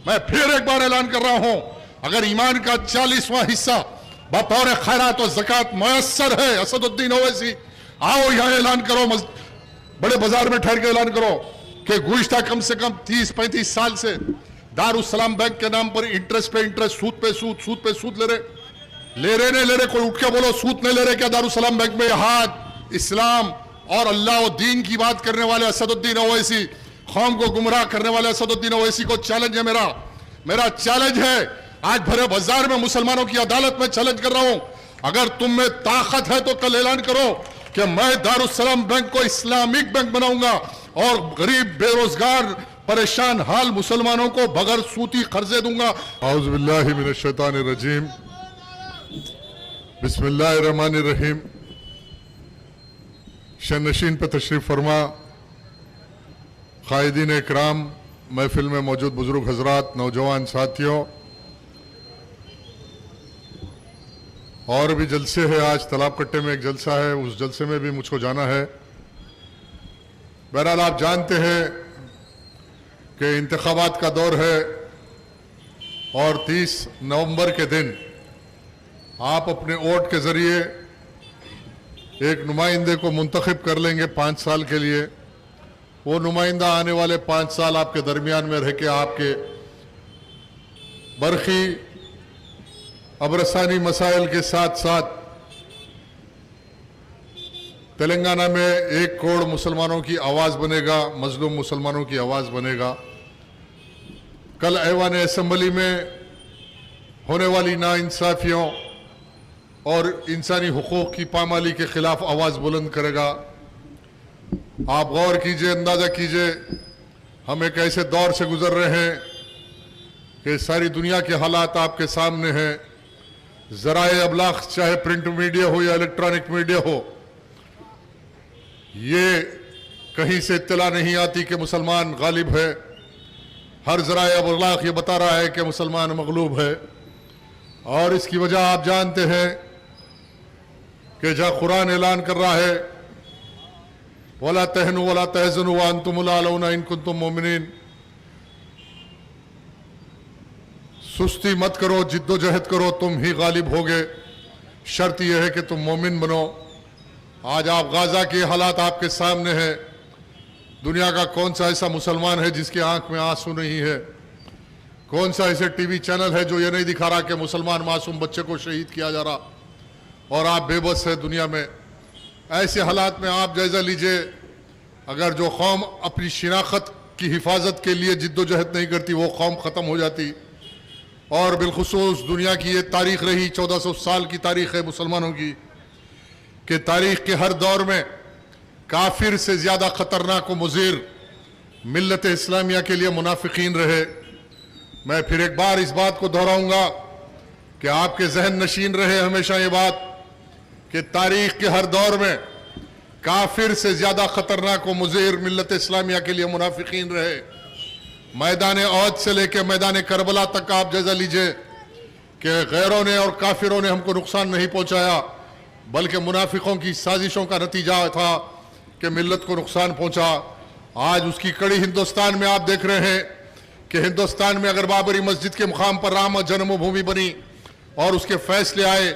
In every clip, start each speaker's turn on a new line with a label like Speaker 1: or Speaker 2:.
Speaker 1: मैं फिर एक बार ऐलान कर रहा हूं, अगर ईमान का 40वां हिस्सा बतौर खैरात और ज़कात मुयस्सर है, असदुद्दीन ओवैसी आओ यहां ऐलान करो, बड़े बाजार में ठहर के ऐलान करो कि गुज़िश्ता कम से कम 30-35 साल से दारुस्सलाम बैंक के नाम पर इंटरेस्ट पे इंटरेस्ट, सूद पे सूद, सूद पे सूद ले रहे नहीं ले रहे। कोई उठ के बोलो सूद नहीं ले रहे क्या दारुस्सलाम बैंक में? हाथ इस्लाम और अल्लाह और दीन की बात करने वाले असदुद्दीन ओवैसी, कौम को गुमराह करने वाले असदुद्दीन ओवैसी को चैलेंज है मेरा चैलेंज है। आज भरे बाजार में मुसलमानों की अदालत में चैलेंज कर रहा हूं, अगर तुम में ताकत है तो कल ऐलान करो कि मैं दारुस्सलाम बैंक को इस्लामिक बैंक बनाऊंगा और गरीब बेरोजगार परेशान हाल मुसलमानों को बगैर सूती कर्जे दूंगा। औज़ु बिल्लाहि मिनश शैतानिर रजीम, बिस्मिल्लाहिर रहमानिर रहीम। शनशीन पर तशरीफ फरमा, कायदीन इकराम, महफिल में मौजूद बुजुर्ग हजरात, नौजवान साथियों, और भी जलसे है। आज तालाब कट्टे में एक जलसा है, उस जलसे में भी मुझको जाना है। बहरहाल आप जानते हैं कि इंतखाबात का दौर है और 30 नवंबर के दिन आप अपने वोट के ज़रिए एक नुमाइंदे को मुंतखब कर लेंगे 5 साल के लिए। वो नुमाइंदा आने वाले 5 साल आपके दरमियान में रह के आपके बरखी अबरसानी मसाइल के साथ साथ तेलंगाना में 1 करोड़ मुसलमानों की आवाज़ बनेगा, मजलूम मुसलमानों की आवाज़ बनेगा। कल ऐवान असम्बली में होने वाली नाइंसाफियों और इंसानी हुकूक की पामाली के खिलाफ आवाज़ बुलंद करेगा। आप गौर कीजिए, अंदाज़ा कीजिए, हम एक ऐसे दौर से गुजर रहे हैं कि सारी दुनिया के हालात आपके सामने हैं। ज़राए अबलाग, चाहे प्रिंट मीडिया हो या इलेक्ट्रॉनिक मीडिया हो, ये कहीं से इत्तला नहीं आती कि मुसलमान गालिब है। हर ज़राए अबलाग ये बता रहा है कि मुसलमान मगलूब है। और इसकी वजह आप जानते हैं कि जहाँ कुरान ऐलान कर रहा है, वला तहनु वला तहज़नु व अंतुमुल आलौना इन कुंतुम मोमिनीन, सुस्ती मत करो, जिद्दोजहद करो, तुम ही गालिब होगे, शर्त यह है कि तुम मोमिन बनो। आज आप गाज़ा के हालात आपके सामने हैं। दुनिया का कौन सा ऐसा मुसलमान है जिसकी आंख में आंसू नहीं है? कौन सा ऐसे टीवी चैनल है जो ये नहीं दिखा रहा कि मुसलमान मासूम बच्चे को शहीद किया जा रहा, और आप बेबस है दुनिया में। ऐसे हालात में आप जायज़ा लीजिए, अगर जो कौम अपनी शिनाख्त की हिफाजत के लिए जिद्दोजहद नहीं करती, वो कौम ख़त्म हो जाती। और बिलखुसूस दुनिया की ये तारीख़ रही, 1400 साल की तारीख़ है मुसलमानों की, कि तारीख़ के हर दौर में काफिर से ज़्यादा ख़तरनाक व मुज़िर मिल्लत इस्लामिया के लिए मुनाफिकीन रहे। मैं फिर एक बार इस बात को दोहराऊँगा कि आपके जहन नशीन रहे हमेशा ये बात कि तारीख़ के हर दौर में काफिर से ज़्यादा ख़तरनाक व मुज़िर मिल्लत इस्लामिया के लिए मुनाफिकीन रहे। मैदान औद से लेकर मैदान करबला तक आप जायज़ा लीजिए कि गैरों ने और काफिरों ने हमको नुकसान नहीं पहुँचाया, बल्कि मुनाफिकों की साजिशों का नतीजा था कि मिल्लत को नुकसान पहुँचा। आज उसकी कड़ी हिंदुस्तान में आप देख रहे हैं कि हिंदुस्तान में अगर बाबरी मस्जिद के मुकाम पर राम जन्मभूमि बनी और उसके फैसले आए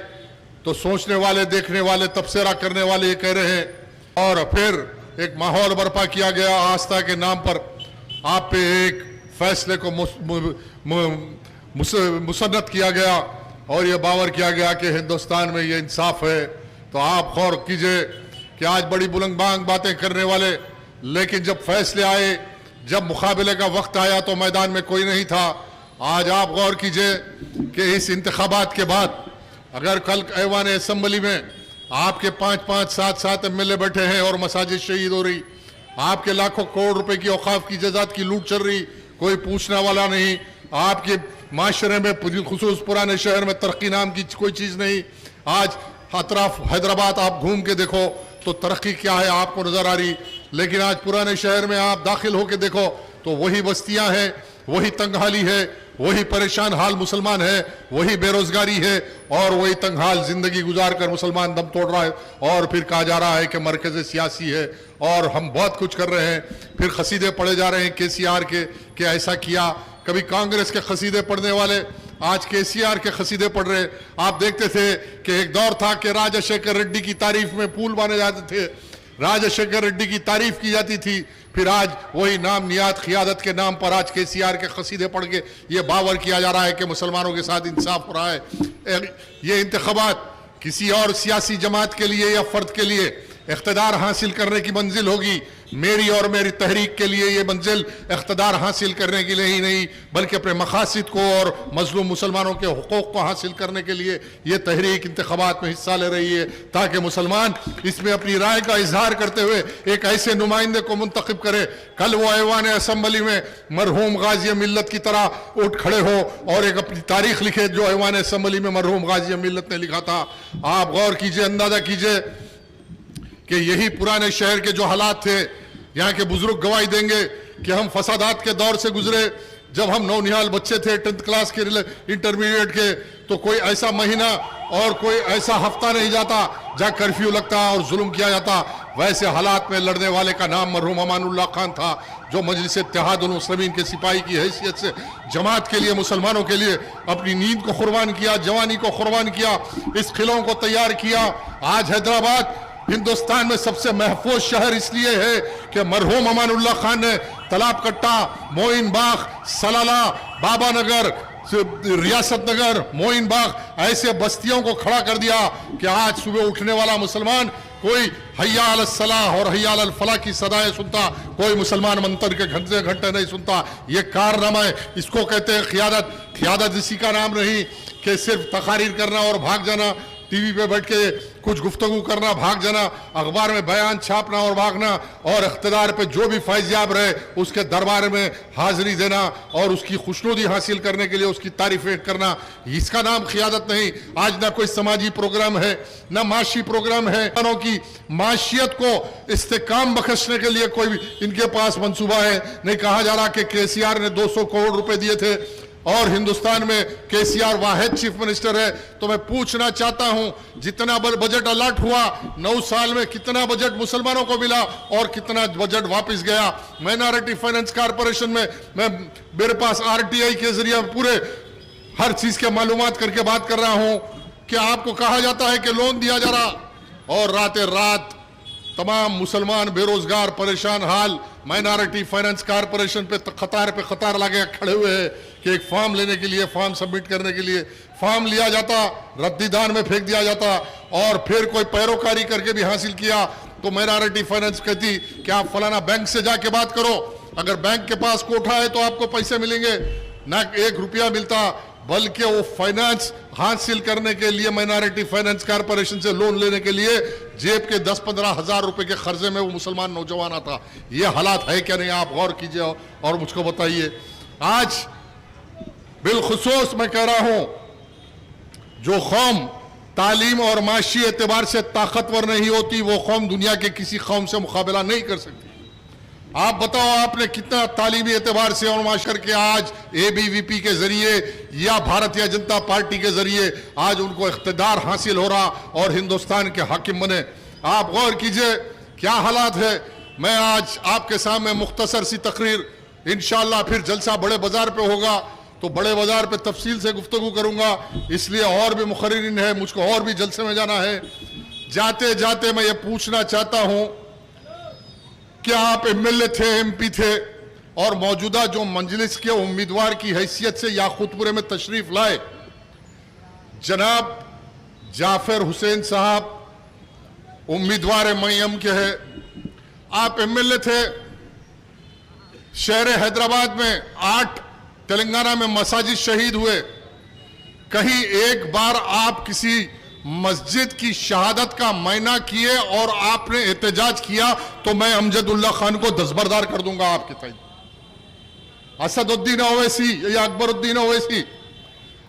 Speaker 1: तो सोचने वाले, देखने वाले, तबसरा करने वाले ये कह रहे हैं, और फिर एक माहौल बर्पा किया गया आस्था के नाम पर। आप पे एक फैसले को मुसन्नत किया गया और ये बावर किया गया कि हिंदुस्तान में ये इंसाफ है। तो आप गौर कीजिए कि आज बड़ी बुलंद बांग बातें करने वाले, लेकिन जब फैसले आए, जब मुकाबले का वक्त आया तो मैदान में कोई नहीं था। आज आप गौर कीजिए कि इस इंतखाबात के बाद अगर कल ऐवान असम्बली में आपके 5-5, 7-7 MLA बैठे हैं और मसाजिद शहीद हो रही, आपके लाखों करोड़ रुपए की औकाफ की जजात की लूट चल रही, कोई पूछने वाला नहीं। आपके माशरे में खुसूस पुराने शहर में तरक्की नाम की कोई चीज़ नहीं। आज अतराफ हैदराबाद आप घूम के देखो तो तरक्की क्या है आपको नज़र आ रही, लेकिन आज पुराने शहर में आप दाखिल होकर देखो तो वही बस्तियां हैं, वही तंगहाली है, वही परेशान हाल मुसलमान है, वही बेरोजगारी है और वही तंगहाल जिंदगी गुजार कर मुसलमान दम तोड़ रहा है। और फिर कहा जा रहा है कि मरकज़ सियासी है और हम बहुत कुछ कर रहे हैं। फिर खसीदे पढ़े जा रहे हैं KCR के कि ऐसा किया, कभी कांग्रेस के कसीदे पढ़ने वाले आज केसीआर के कसीदे पढ़ रहे। आप देखते थे कि एक दौर था कि राजशेखर रेड्डी की तारीफ में पुल बने जाते थे, राजशेखर रेड्डी की तारीफ की जाती थी, फिर आज वही नाम नियात क़ियादत के नाम पर आज केसीआर के कसीदे पढ़ के ये बावर किया जा रहा है कि मुसलमानों के साथ इंसाफ हो रहा है। ये इंतखाबात किसी और सियासी जमात के लिए या फर्द के लिए इख्तिदार हासिल करने की मंजिल होगी, मेरी और मेरी तहरीक के लिए ये मंजिल इख्तिदार हासिल करने के लिए ही नहीं बल्कि अपने मकासद को और मजलूम मुसलमानों के हुकूक को हासिल करने के लिए ये तहरीक इंतखाबात में हिस्सा ले रही है, ताकि मुसलमान इसमें अपनी राय का इजहार करते हुए एक ऐसे नुमाइंदे को मुंतखब करे कल वो ऐवान असम्बली में मरहूम गाजी मिल्लत की तरह उठ खड़े हो और एक अपनी तारीख लिखे जो ऐवान असम्बली में मरहूम गाजी मिल्लत ने लिखा था। आप गौर कीजिए, अंदाजा कीजिए कि यही पुराने शहर के जो हालात थे, यहाँ के बुजुर्ग गवाही देंगे कि हम फसादात के दौर से गुजरे। जब हम नौनिहाल बच्चे थे 10th क्लास के इंटरमीडिएट के, तो कोई ऐसा महीना और कोई ऐसा हफ्ता नहीं जाता जहाँ कर्फ्यू लगता और जुल्म किया जाता। वैसे हालात में लड़ने वाले का नाम मरहूम अमानुल्लाह खान था, जो मजलिस इत्तेहादुल मुस्लिमीन के सिपाही की हैसियत से जमात के लिए, मुसलमानों के लिए अपनी नींद को कुर्बान किया, जवानी को कुर्बान किया, इस किलों को तैयार किया। आज हैदराबाद हिंदुस्तान में सबसे महफूज शहर इसलिए है कि मरहूम अमानुल्लाह खान ने तलाब कट्टा, मोइन बाग, सलाला, बाबा नगर, रियासत नगर, मोइन बाग ऐसे बस्तियों को खड़ा कर दिया कि आज सुबह उठने वाला मुसलमान कोई हय्या अल सलाह और हय्या अल फलाह की सदाएं सुनता, कोई मुसलमान मंतर के घंटे घंटे नहीं सुनता। ये कारनामा है, इसको कहते हैं क़ियादत। क़ियादत इसी का नाम नहीं कि सिर्फ तकारीर करना और भाग जाना, टीवी पे बैठ के कुछ गुफ्तगू करना, भाग जाना, अखबार में बयान छापना और भागना, और इख्तिदार पे जो भी फैज़याब रहे उसके दरबार में हाजिरी देना और उसकी खुशनुदी हासिल करने के लिए उसकी तारीफें करना, इसका नाम क़ियादत नहीं। आज ना कोई समाजी प्रोग्राम है, ना माशी प्रोग्राम है। की माशियत को इस्तेकाम बख्शने के लिए कोई इनके पास मंसूबा है। नहीं कहा जा रहा कि केसीआर ने 200 करोड़ रुपए दिए थे और हिंदुस्तान में केसीआर वाहिद चीफ मिनिस्टर है। तो मैं पूछना चाहता हूं, जितना बजट अलॉट हुआ 9 साल में, कितना बजट मुसलमानों को मिला और कितना बजट वापस गया? माइनॉरिटी फाइनेंस कॉर्पोरेशन में मेरे पास आरटीआई के जरिए पूरे हर चीज के मालूमात करके बात कर रहा हूं कि आपको कहा जाता है कि लोन दिया जा रहा और रातें रात तमाम मुसलमान बेरोजगार परेशान हाल माइनॉरिटी फाइनेंस कॉर्पोरेशन पे कतार लगे खड़े हुए हैं कि एक फॉर्म लेने के लिए, फॉर्म सबमिट करने के लिए फॉर्म लिया जाता, रद्दीदान में फेंक दिया जाता और फिर कोई पैरोकारी करके भी हासिल किया तो माइनॉरिटी फाइनेंस कहती कि आप फलाना बैंक से जाके बात करो, अगर बैंक के पास कोठा है तो आपको पैसे मिलेंगे। ना 1 रुपया मिलता, बल्कि वो फाइनेंस हासिल करने के लिए माइनॉरिटी फाइनेंस कॉर्पोरेशन से लोन लेने के लिए जेब के 10-15 हजार रुपए के खर्चे में वो मुसलमान नौजवान आता। ये हालात है क्या नहीं? आप गौर कीजिए और मुझको बताइए। आज बिलखुसूस मैं कह रहा हूं, जो कौम तालीम और माशी एतबार से ताकतवर नहीं होती वो कौम दुनिया के किसी कौम से मुकाबला नहीं कर सकती। आप बताओ, आपने कितना तालीमी एतबार से और माशर के आज ABVP के जरिए या भारतीय जनता पार्टी के जरिए आज उनको इख्तिदार हासिल हो रहा और हिंदुस्तान के हाकिम बने। आप गौर कीजिए क्या हालात है। मैं आज आपके सामने मुख्तसर सी तकरीर, इंशाअल्लाह फिर जलसा बड़े बाजार पे होगा तो बड़े बाजार पे तफसील से गुफ्तगू करूंगा, इसलिए और भी मुखर्रिरीन है, मुझको और भी जलसे में जाना है। जाते जाते मैं ये पूछना चाहता हूं, क्या आप MLA थे, MP थे और मौजूदा जो मजलिस के उम्मीदवार की हैसियत से याकूतपुरे में तशरीफ लाए जनाब जाफर हुसैन साहब उम्मीदवार मयम के हैं, आप MLA थे, शहर हैदराबाद में 8 तेलंगाना में मसाजिद शहीद हुए, कहीं एक बार आप किसी मस्जिद की शहादत का मायना किए और आपने एहतजाज किया तो मैं अमजदुल्ला खान को दस्तबरदार कर दूंगा आपके तय। असदुद्दीन ओवैसी या अकबरुद्दीन ओवैसी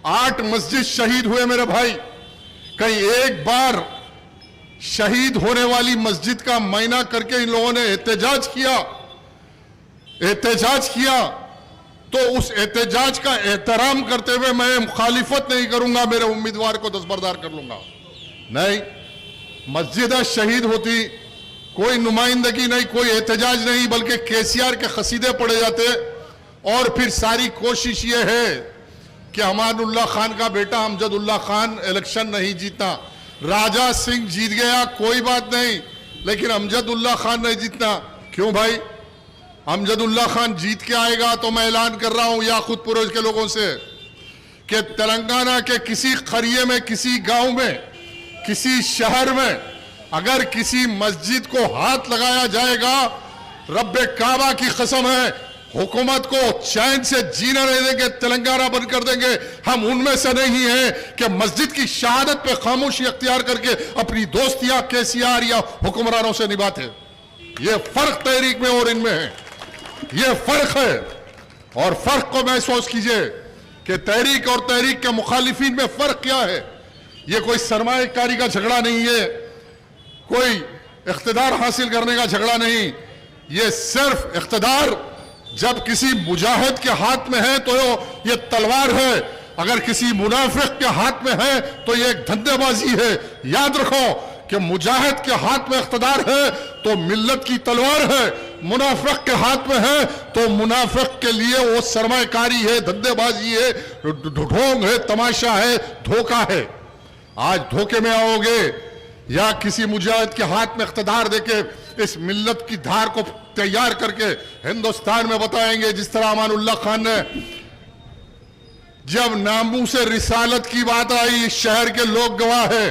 Speaker 1: 8 मस्जिद शहीद हुए मेरे भाई, कहीं एक बार शहीद होने वाली मस्जिद का मायना करके इन लोगों ने एहतजाज किया तो उस एहतजाज का एहतराम करते हुए मैं मुखालिफत नहीं करूंगा, मेरे उम्मीदवार को दस्तबरदार कर लूंगा। नहीं, मस्जिद शहीद होती, कोई नुमाइंदगी नहीं, कोई एहतजाज नहीं, बल्कि केसीआर के कसीदे पढ़े जाते और फिर सारी कोशिश ये है कि अमानुल्लाह खान का बेटा अमजदुल्लाह खान इलेक्शन नहीं जीता। राजा सिंह जीत गया, कोई बात नहीं, लेकिन अमजदुल्लाह खान नहीं जीतना। क्यों भाई? अमजदुल्लाह खान जीत के आएगा तो मैं ऐलान कर रहा हूं याकूतपुर के लोगों से कि तेलंगाना के किसी करिए में, किसी गांव में, किसी शहर में अगर किसी मस्जिद को हाथ लगाया जाएगा, रब्बे काबा की कसम है, हुकूमत को चैन से जीना नहीं देंगे, तेलंगाना बंद कर देंगे। हम उनमें से नहीं हैं कि मस्जिद की शहादत पे खामोशी अख्तियार करके अपनी दोस्तियां केसीआर या हुक्मरानों से निभाते। ये फर्क तहरीक में और इनमें है, ये फर्क है। और फर्क को महसूस कीजिए कि तहरीक और तहरीक के मुखालिफिन में फर्क क्या है। ये कोई सरमाएकारी का झगड़ा नहीं है, कोई इख्तिदार हासिल करने का झगड़ा नहीं, ये सिर्फ इख्तिदार जब किसी मुजाहिद के हाथ में है तो ये तलवार है, अगर किसी मुनाफिक के हाथ में है तो ये एक धंधेबाजी है। याद रखो कि मुजाहिद के हाथ में इख्तिदार है तो मिल्लत की तलवार है, मुनाफिक के हाथ में है तो मुनाफिक के लिए वो सरमाकारी है, धंधेबाजी है, ढोंग है, तमाशा है, धोखा है। आज धोखे में आओगे या किसी मुजाहिद के हाथ में इख्तिदार देके इस मिल्लत की धार को तैयार करके हिंदुस्तान में बताएंगे, जिस तरह अमानुल्लाह खान ने जब नामूसे रिसालत की बात आई, शहर के लोग गवाह है,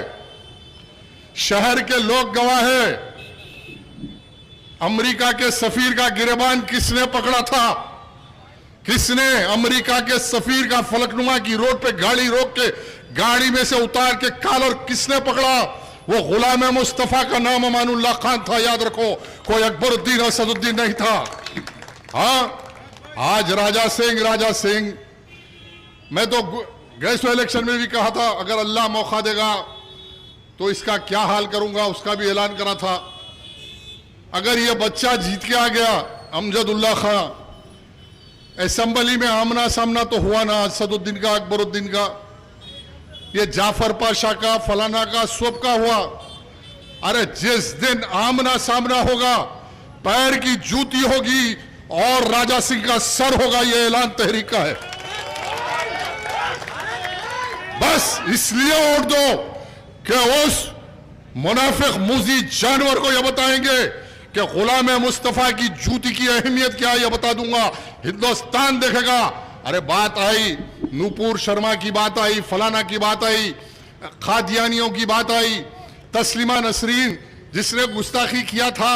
Speaker 1: शहर के लोग गवाह है। अमेरिका के सफीर का गिरबान किसने पकड़ा था? किसने अमेरिका के सफीर का फलकनुमा की रोड पे गाड़ी रोक के गाड़ी में से उतार के कॉलर किसने पकड़ा? वो गुलाम मुस्तफा का नाम अमानुल्लाह खान था। याद रखो, कोई अकबरुद्दीन और सदुद्दीन नहीं था। हाँ, आज राजा सिंह, मैं तो गैस इलेक्शन में भी कहा था अगर अल्लाह मौका देगा तो इसका क्या हाल करूंगा, उसका भी ऐलान करा था। अगर ये बच्चा जीत के आ गया अमजदुल्लाह खान, असेंबली में आमना सामना तो हुआ ना सदुद्दीन का, अकबरुद्दीन का, ये जाफर पाशा का, फलाना का, सब का हुआ। अरे जिस दिन आमना सामना होगा, पैर की जूती होगी और राजा सिंह का सर होगा, ये ऐलान तहरीक का है। बस इसलिए वोट दो कि उस मुनाफिक मूजी जानवर को यह बताएंगे कि गुलाम मुस्तफा की जूती की अहमियत क्या है, यह बता दूंगा, हिंदुस्तान देखेगा। अरे बात आई, नूपुर शर्मा की बात आई, फलाना की बात आई, खादियानियों की बात आई, तस्लीमा नसरीन जिसने गुस्ताखी किया था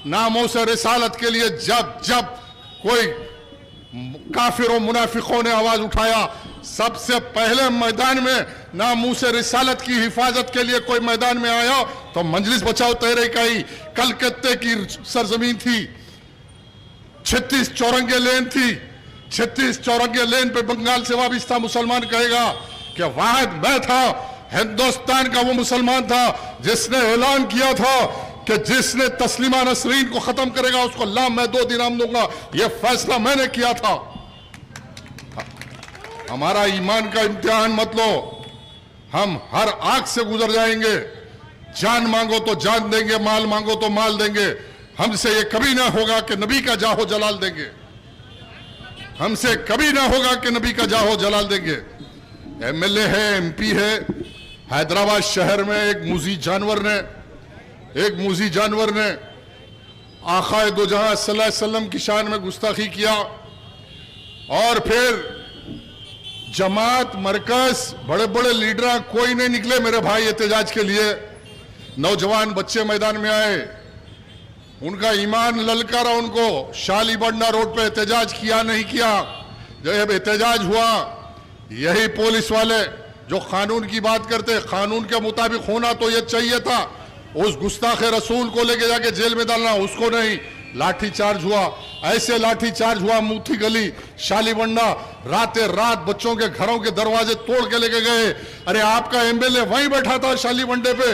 Speaker 1: नामों से रिसालत के लिए, जब कोई काफिर और मुनाफिकों ने आवाज उठाया, सबसे पहले मैदान में नामों से रिसालत की हिफाजत के लिए कोई मैदान में आया तो मजलिस बचाओ तहरीक आई। कलकत्ते की सरजमीन थी, 36 चौरंगे लेन थी, 36 चौरंगे लेन पे बंगाल से वाबिस्ता मुसलमान कहेगा कि वाहिद मैं था, हिंदुस्तान का वो मुसलमान था जिसने ऐलान किया था कि जिसने तस्लीमा नसरीन को खत्म करेगा उसको अल्लाह मैं 2 इनाम दूंगा। यह फैसला मैंने किया था। हमारा ईमान का इम्तिहान मत लो, हम हर आग से गुजर जाएंगे। जान मांगो तो जान देंगे, माल मांगो तो माल देंगे। हमसे ये कभी ना होगा कि नबी का जाहो जलाल देंगे, हमसे कभी ना होगा कि नबी का जाहो जलाल देंगे। एमएलए है, एमपी है, हैदराबाद शहर में एक मूजी जानवर ने आकाए दो जहां सल्लल्लाहु अलैहि वसल्लम की शान में गुस्ताखी किया। और फिर जमात, मरकज, बड़े बड़े लीडर कोई नहीं निकले मेरे भाई एहतजाज के लिए। नौजवान बच्चे मैदान में आए, उनका ईमान ललकारा, उनको शाली बंडा रोड पे एहतजाज किया नहीं किया। जब एहतजाज हुआ, यही पुलिस वाले जो कानून की बात करते, कानून के मुताबिक होना तो ये चाहिए था, उस गुस्ताखे रसूल को लेके जाके जेल में डालना, उसको नहीं, लाठी चार्ज हुआ। ऐसे लाठी चार्ज हुआ, मुथी गली, शालीबंडा, रातें रात बच्चों के घरों के दरवाजे तोड़ के लेके गए। अरे आपका एमएलए वहीं बैठा था शालीबंडे पे,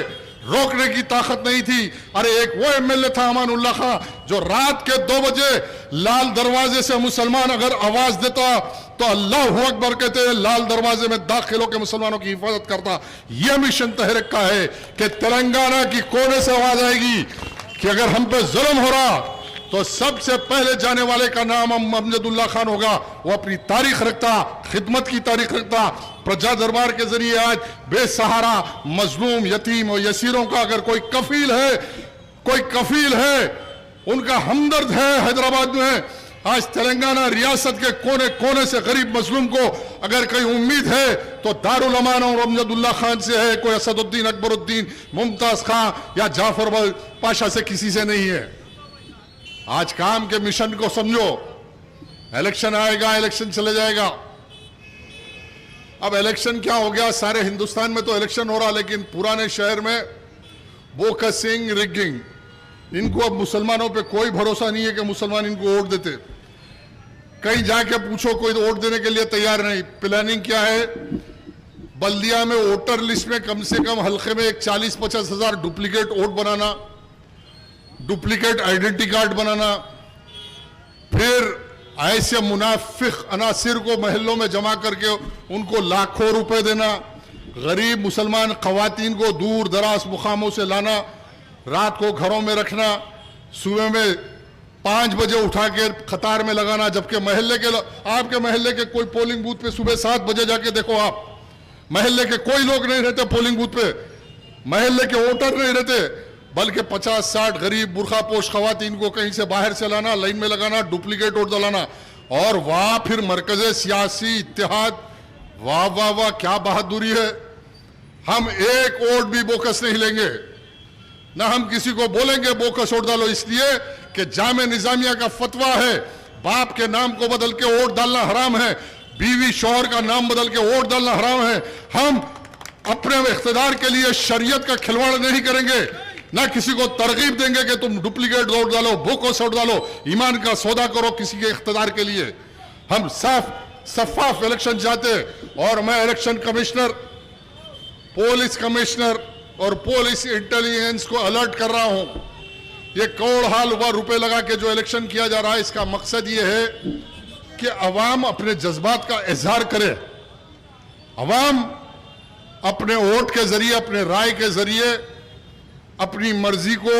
Speaker 1: रोकने की ताकत नहीं थी। अरे एक वो एमएलए था अमानुल्लाह खान जो रात के 2 बजे लाल दरवाजे से मुसलमान अगर आवाज देता तो अल्लाह अकबर कहते लाल दरवाजे में दाखिल होकर मुसलमानों की हिफाजत करता। यह मिशन तहरीक का है कि तेलंगाना की कोने से आवाज आएगी कि अगर हम पे जुल्म हो रहा तो सबसे पहले जाने वाले का नाम अमजदुल्ला खान होगा। वो अपनी तारीख रखता, खिदमत की तारीख रखता। प्रजा दरबार के जरिए आज बेसहारा, मजलूम, यतीम और यसीरों का अगर कोई कफील है, उनका हमदर्द है हैदराबाद में। आज तेलंगाना रियासत के कोने कोने से गरीब मजलूम को अगर कोई उम्मीद है तो दारुल अमान और अमजदुल्ला खान से है, कोई असदुद्दीन, अकबरुद्दीन, मुमताज खान या जाफर पाशा से किसी से नहीं है। आज काम के मिशन को समझो। इलेक्शन आएगा, इलेक्शन चले जाएगा। अब इलेक्शन क्या हो गया, सारे हिंदुस्तान में तो इलेक्शन हो रहा, लेकिन पुराने शहर में बोकसिंग, रिगिंग, इनको अब मुसलमानों पे कोई भरोसा नहीं है कि मुसलमान इनको वोट देते। कहीं जाके पूछो, कोई तो वोट देने के लिए तैयार नहीं। प्लानिंग क्या है, बल्दिया में वोटर लिस्ट में कम से कम हल्के में एक 40-50 हजार डुप्लीकेट वोट बनाना, डुप्लीकेट आइडेंटिटी कार्ड बनाना, फिर ऐसे मुनाफिक अनासिर को महल्लों में जमा करके उनको लाखों रुपए देना, गरीब मुसलमान खवातीन को दूर दराज मुकामों से लाना, रात को घरों में रखना, सुबह में 5 बजे उठा के कतार में लगाना, जबकि आपके महल्ले के कोई पोलिंग बूथ पे सुबह 7 बजे जाके देखो आप, महल्ले के कोई लोग नहीं रहते पोलिंग बूथ पे, महल्ले के वोटर नहीं रहते, बल्कि 50-60 गरीब बुरखापोश खवातीन को कहीं से बाहर से लाना, लाइन में लगाना, डुप्लीकेट वोट डलाना, और वहां फिर मरकज़े सियासी इत्तेहाद। वाह वाह वाह, क्या बहादुरी है। हम एक वोट भी बोकस नहीं लेंगे, ना हम किसी को बोलेंगे बोकस वोट डालो, इसलिए कि जामे निजामिया का फतवा है बाप के नाम को बदल के वोट डालना हराम है, बीवी शौहर का नाम बदल के वोट डालना हराम है। हम अपने इख्तिदार के लिए शरीयत का खिलवाड़ नहीं करेंगे, ना किसी को तरगीब देंगे कि तुम डुप्लीकेट वोट डालो, बोकस वोट डालो, ईमान का सौदा करो किसी के इख्तिदार के लिए। हम शफाफ इलेक्शन चाहते हैं। और मैं इलेक्शन कमिश्नर, पुलिस कमिश्नर और पुलिस इंटेलिजेंस को अलर्ट कर रहा हूं, ये करोड़ रुपए लगा के जो इलेक्शन किया जा रहा है, इसका मकसद ये है कि अवाम अपने जज्बात का इजहार करे, अवाम अपने वोट के जरिए, अपने राय के जरिए अपनी मर्जी को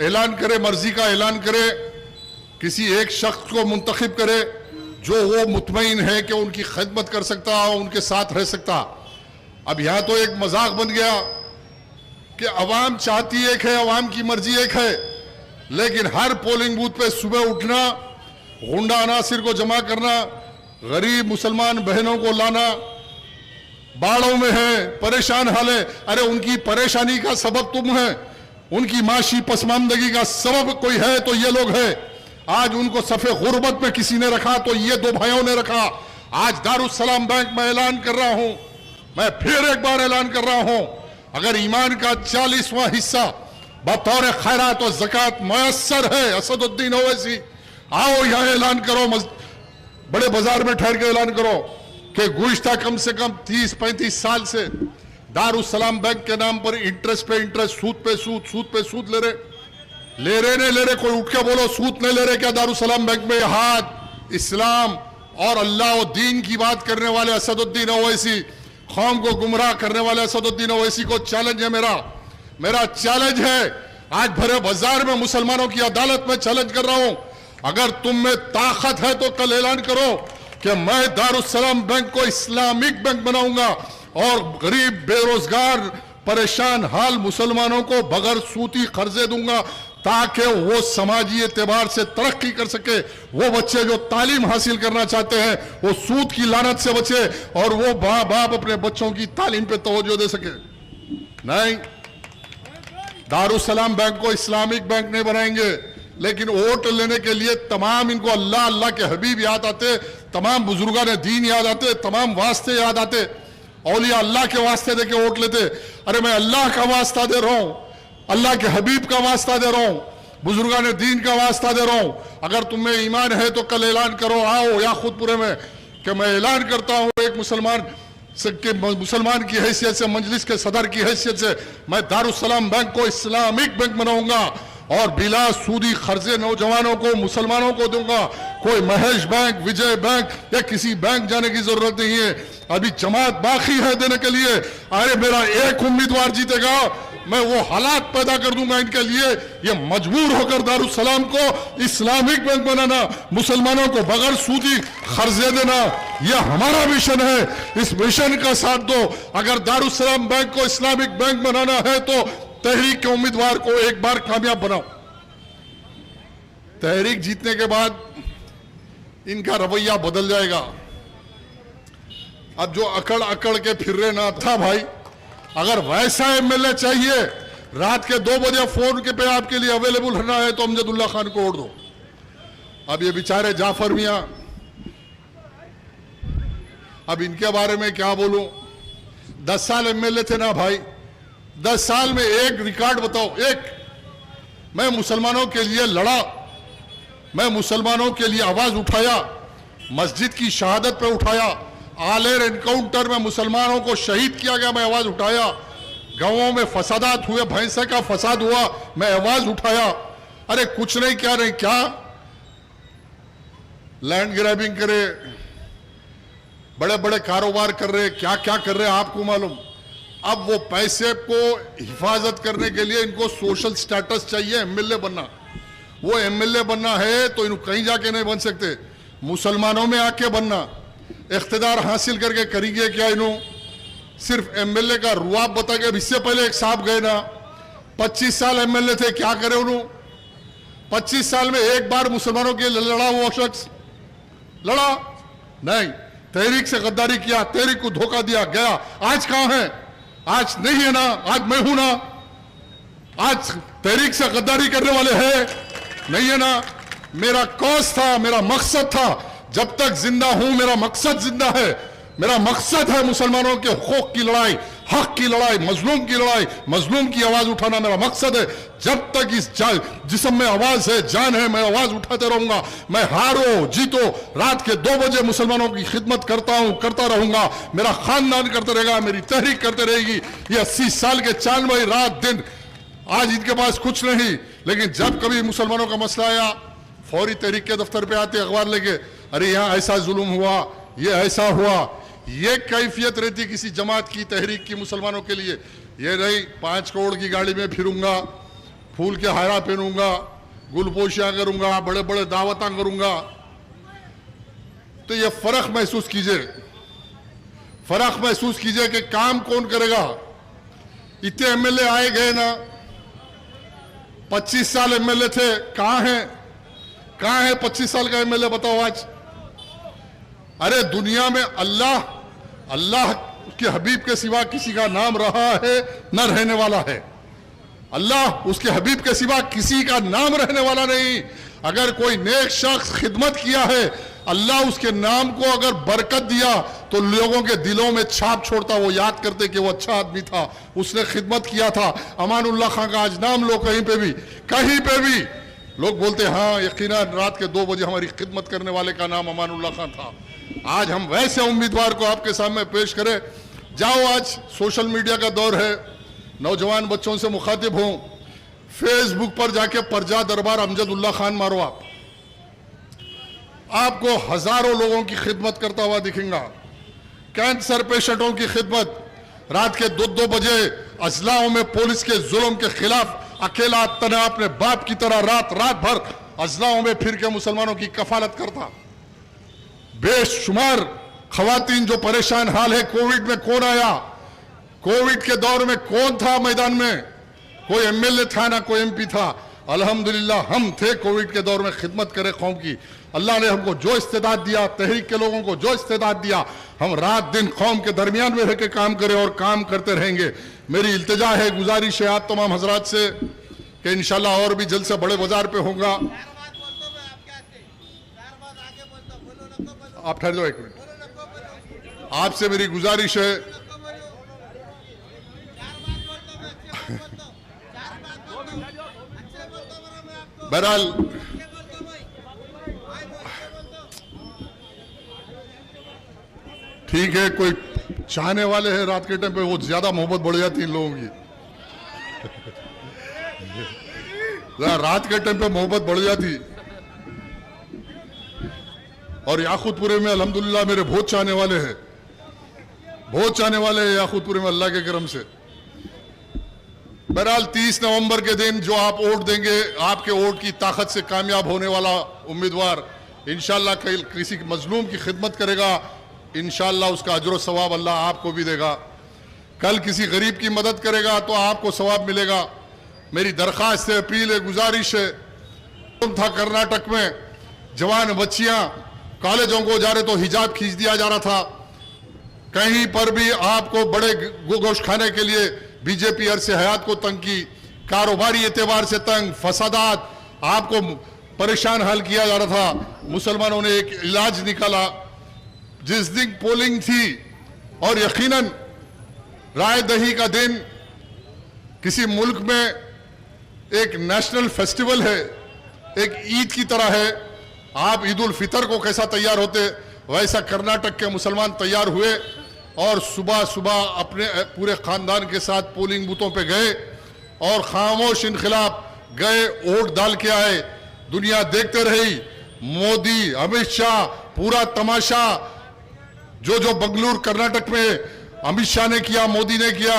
Speaker 1: ऐलान करे, मर्जी का ऐलान करे, किसी एक शख्स को मुंतखब करे जो वो मुतमईन है कि उनकी खिदमत कर सकता और उनके साथ रह सकता। अब यहां तो एक मजाक बन गया कि अवाम चाहती एक है, अवाम की मर्जी एक है, लेकिन हर पोलिंग बूथ पे सुबह उठना, गुंडा अनासिर को जमा करना, गरीब मुसलमान बहनों को लाना, बाड़ों में है, परेशान हाल है। अरे उनकी परेशानी का सबब तुम है, उनकी माशी पसमानदगी का सबब कोई है तो ये लोग है। आज उनको सफे गुर्बत में किसी ने रखा तो ये 2 भाइयों ने रखा। आज दारुस्सलाम बैंक में ऐलान कर रहा हूं, मैं फिर एक बार ऐलान कर रहा हूं, अगर ईमान का 40वां हिस्सा बतौर खैरात और ज़कात मयस्सर है, असदुद्दीन ओवैसी आओ यहां ऐलान करो, बड़े बाजार में ठहर के ऐलान करो कि गुज़िश्ता कम से कम 30-35 साल से दारुस्सलाम बैंक के नाम पर इंटरेस्ट पे इंटरेस्ट, सूद पे सूद, सूद पे सूद ले रहे नहीं ले रहे। कोई उठ के बोलो सूद नहीं ले रहे क्या दारुस्सलाम बैंक में? हाथ इस्लाम और अल्लाह और दीन की बात करने वाले असदुद्दीन ओवैसी, कौम को गुमराह करने वाले असदुद्दीन ओवैसी को चैलेंज है, मेरा चैलेंज है। आज भरे बाजार में मुसलमानों की अदालत में चैलेंज कर रहा हूं, अगर तुम में ताकत है तो कल ऐलान करो कि मैं दारुस्सलाम बैंक को इस्लामिक बैंक बनाऊंगा और गरीब, बेरोजगार, परेशान हाल मुसलमानों को बगैर सूती कर्जे दूंगा, ताकि वो समाजी एतबार से तरक्की कर सके। वो बच्चे जो तालीम हासिल करना चाहते हैं वो सूद की लानत से बचे और वो बाप अपने बच्चों की तालीम पे तवज्जो दे सके। नहीं, दारुस्सलाम बैंक को इस्लामिक बैंक नहीं बनाएंगे, लेकिन वोट लेने के लिए तमाम इनको अल्लाह अल्लाह के हबीब याद आते, तमाम बुजुर्गान ने दीन याद आते, तमाम वास्ते याद आते, औलिया अल्लाह के वास्ते दे के वोट लेते। अरे मैं अल्लाह का वास्ता दे रहा हूं, अल्लाह के हबीब का वास्ता दे रहा हूं, बुजुर्गान दीन का वास्ता दे रहा हूं। अगर तुम में ईमान है तो कल ऐलान करो, आओ या खुदपुरे में कि मैं ऐलान करता हूं एक मुसलमान की हैसियत से, मजलिस के सदर की हैसियत से, मैं दारुस्सलाम बैंक को इस्लामिक बैंक बनाऊंगा और बिला सूदी खर्चे नौजवानों को, मुसलमानों को दूंगा। कोई महेश बैंक, विजय बैंक या किसी बैंक जाने की जरूरत नहीं है, अभी जमात बाकी है देने के लिए। अरे मेरा एक उम्मीदवार जीतेगा मैं वो हालात पैदा कर दूंगा इनके लिए। ये मजबूर होकर दारुस्सलाम को इस्लामिक बैंक बनाना, मुसलमानों को बगैर सूदी कर्जे देना, यह हमारा मिशन है। इस मिशन का साथ दो। अगर दारुस्सलाम बैंक को इस्लामिक बैंक बनाना है तो तहरीक के उम्मीदवार को एक बार कामयाब बनाओ। तहरीक जीतने के बाद इनका रवैया बदल जाएगा। अब जो अकड़ अकड़ के फिर रहे ना था भाई, अगर वैसा एमएलए चाहिए, रात के 2 बजे फोन के पे आपके लिए अवेलेबल रहना है तो अमजदुल्ला खान को ओढ़ दो। अब ये बेचारे जाफर मियां, अब इनके बारे में क्या बोलूं। 10 साल एमएलए थे ना भाई, 10 साल में एक रिकॉर्ड बताओ, एक। मैं मुसलमानों के लिए लड़ा, मैं मुसलमानों के लिए आवाज उठाया, मस्जिद की शहादत पे उठाया, आलेर एनकाउंटर में मुसलमानों को शहीद किया गया, मैं आवाज उठाया। गांवों में फसादात हुए, भैंसे का फसाद हुआ, मैं आवाज उठाया। अरे कुछ नहीं, क्या नहीं, क्या लैंड ग्रैबिंग करे, बड़े बड़े कारोबार कर रहे, क्या क्या कर रहे आपको मालूम। अब वो पैसे को हिफाजत करने के लिए इनको सोशल स्टेटस चाहिए, एमएलए बनना। वो एमएलए बनना है तो इनको कहीं जाके नहीं बन सकते, मुसलमानों में आके बनना। इख्तिदार हासिल करके करेंगे क्या इन्हों, सिर्फ एमएलए का रुआब बता के। इससे पहले एक साहब गए ना, 25 साल एमएलए थे, क्या करे उन्होंने। 25 साल में एक बार मुसलमानों के लिए लड़ा वो शख्स, लड़ा नहीं। तहरीक से गद्दारी किया, तहरीक को धोखा दिया, गया। आज कहां है, आज नहीं है ना, आज मैं हूं ना। आज तहरीक से गद्दारी करने वाले हैं नहीं है ना। मेरा कॉज था, मेरा मकसद था, जब तक जिंदा हूं मेरा मकसद जिंदा है। मेरा मकसद है मुसलमानों के हुकूक की लड़ाई, हक की लड़ाई, मजलूम की लड़ाई, मजलूम की आवाज उठाना मेरा मकसद है। जब तक इस जिस्म में आवाज है, जान है, मैं आवाज उठाते रहूंगा। मैं हारो जीतो, रात के 2 बजे मुसलमानों की खिदमत करता हूं, करता रहूंगा। मेरा खानदान करते रहेगा, मेरी तहरीक करते रहेगी। ये 80 साल के 94 रात दिन, आज इनके पास कुछ नहीं, लेकिन जब कभी मुसलमानों का मसला आया, फौरी तहरीक के दफ्तर पे आते अखबार लेके, अरे यहां ऐसा जुल्म हुआ, ये ऐसा हुआ। ये कैफियत रहती किसी जमात की, तहरीक की मुसलमानों के लिए। ये नहीं 5 करोड़ की गाड़ी में फिरूंगा, फूल के हारा पहनूंगा, गुलपोशियां करूंगा, बड़े बड़े दावतां करूंगा। तो ये फर्क महसूस कीजिए, फर्क महसूस कीजिए कि काम कौन करेगा। इतने एमएलए आए गए ना, 25 साल एमएलए थे, कहां है, कहां है 25 साल का एमएलए, बताओ आज। अरे दुनिया में अल्लाह के हबीब के सिवा किसी का नाम रहा है न रहने वाला है। अल्लाह उसके हबीब के सिवा किसी का नाम रहने वाला नहीं। अगर कोई नेक शख्स खिदमत किया है, अल्लाह उसके नाम को अगर बरकत दिया तो लोगों के दिलों में छाप छोड़ता, वो याद करते कि वो अच्छा आदमी था, उसने खिदमत किया था। अमानुल्लाह खान का आज नाम लो, कहीं पे भी लोग बोलते हाँ यकीनन रात के 2 बजे हमारी खिदमत करने वाले का नाम अमानुल्लाह खान था। आज हम वैसे उम्मीदवार को आपके सामने पेश करें। जाओ, आज सोशल मीडिया का दौर है, नौजवान बच्चों से मुखातिब हूं, फेसबुक पर जाके परजा दरबार अमजदुल्ला खान मारो, आपको हजारों लोगों की खिदमत करता हुआ दिखेगा। कैंसर पेशेंटों की खिदमत, रात के 2-2 बजे अजलाओं में पुलिस के जुल्म के खिलाफ अकेला तना अपने बाप की तरह रात भर अजलाओं में फिर के मुसलमानों की कफालत करता। बेशुमार खवातीन जो परेशान हाल है। कोविड में कौन आया, कोविड के दौर में कौन था मैदान में, कोई एमएलए था ना कोई एमपी था। अल्हम्दुलिल्लाह हम थे कोविड के दौर में, खिदमत करे कौम की। अल्लाह ने हमको जो इस्तेदाद दिया, तहरीक के लोगों को जो इस्तेदाद दिया, हम रात दिन कौम के दरमियान में रह के काम करें और काम करते रहेंगे। मेरी इल्तिजा है, गुजारिश है आप तमाम हजरात से कि इंशाल्लाह और भी जल्द से बड़े बाजार पे होगा। आप ठहर जाओ 1 मिनट, आपसे मेरी गुजारिश है, बहरहाल ठीक है, कोई चाहने वाले हैं रात के टाइम पे, वो ज्यादा मोहब्बत बढ़ जाती है इन लोगों की। रात के टाइम पे मोहब्बत बढ़ जाती। और याकूतपुरे में अल्हम्दुलिल्लाह मेरे बहुत चाहने वाले हैं, बहुत चाहने वाले हैं याकूतपुरे में, अल्लाह के करम से। बहरहाल 30 नवंबर के दिन जो आप वोट देंगे, आपके वोट की ताकत से कामयाब होने वाला उम्मीदवार इंशाल्लाह किसी मजलूम की खिदमत करेगा, इंशाल्लाह उसका अजर सवाब अल्लाह आपको भी देगा। कल किसी गरीब की मदद करेगा तो आपको सवाब मिलेगा। मेरी दरख्वास्त है, अपील है, गुजारिश है। था कर्नाटक में जवान बच्चियां कॉलेजों को जा रहे तो हिजाब खींच दिया जा रहा था। कहीं पर भी आपको बड़े गोश्त खाने के लिए बीजेपी अरसे हयात को तंग की, कारोबारी एतबार से तंग, फसादात, आपको परेशान हल किया जा रहा था। मुसलमानों ने एक इलाज निकाला। जिस दिन पोलिंग थी और यकीनन राय दही का दिन किसी मुल्क में एक नेशनल फेस्टिवल है, एक ईद की तरह है। आप ईद उल फितर को कैसा तैयार होते, वैसा कर्नाटक के मुसलमान तैयार हुए और सुबह सुबह अपने पूरे खानदान के साथ पोलिंग बूथों पे गए और खामोश इनखिलाफ गए, वोट डाल के आए। दुनिया देखते रही। मोदी, अमित शाह, पूरा तमाशा जो बंगलुरु कर्नाटक में अमित शाह ने किया, मोदी ने किया,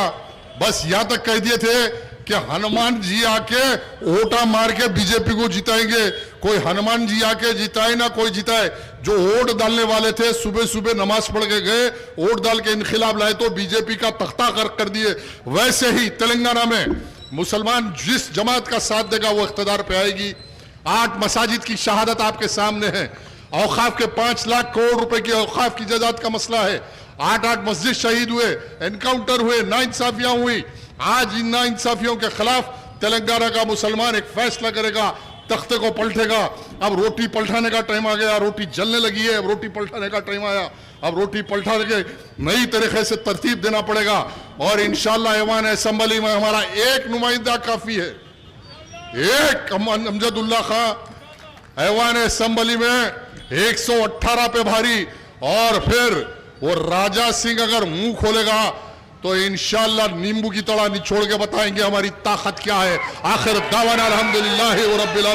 Speaker 1: बस यहां तक कह दिए थे कि हनुमान जी आके वोटा मार के बीजेपी को जिताएंगे। कोई हनुमान जी आके जिताए ना कोई जिताए, जो वोट डालने वाले थे सुबह सुबह नमाज पढ़ के गए, वोट डाल के इनखिलाफ लाए तो बीजेपी का तख्ता कर दिए। वैसे ही तेलंगाना में मुसलमान जिस जमात का साथ देगा वो इख्तिदार पे आएगी। 8 मसाजिद की शहादत आपके सामने है। औकाफ के 5 लाख करोड़ रुपए की औकाफ की जायदाद का मसला है। 8 मस्जिद शहीद हुए, एनकाउंटर हुए, नाइंसाफियां हुई। आज इन नाइंसाफियों के खिलाफ तेलंगाना का मुसलमान एक फैसला करेगा, तख्ते को पलटेगा। अब रोटी पलटाने का टाइम आ गया, रोटी जलने लगी है, अब रोटी पलटाने का टाइम आया। अब रोटी पलटा के नई तरीके से तरतीब देना पड़ेगा और इंशाल्लाह ऐवान असेंबली में हमारा एक नुमाइंदा काफी है, एक अमजदुल्ला खां ऐवान असेंबली में 118 पे भारी। और फिर वो राजा सिंह अगर मुंह खोलेगा तो इंशाल्लाह नींबू की तरह निचोड़ के बताएंगे हमारी ताकत क्या है। आखिर दावाना अल्हम्दुलिल्लाह रब्बिल आलमीन।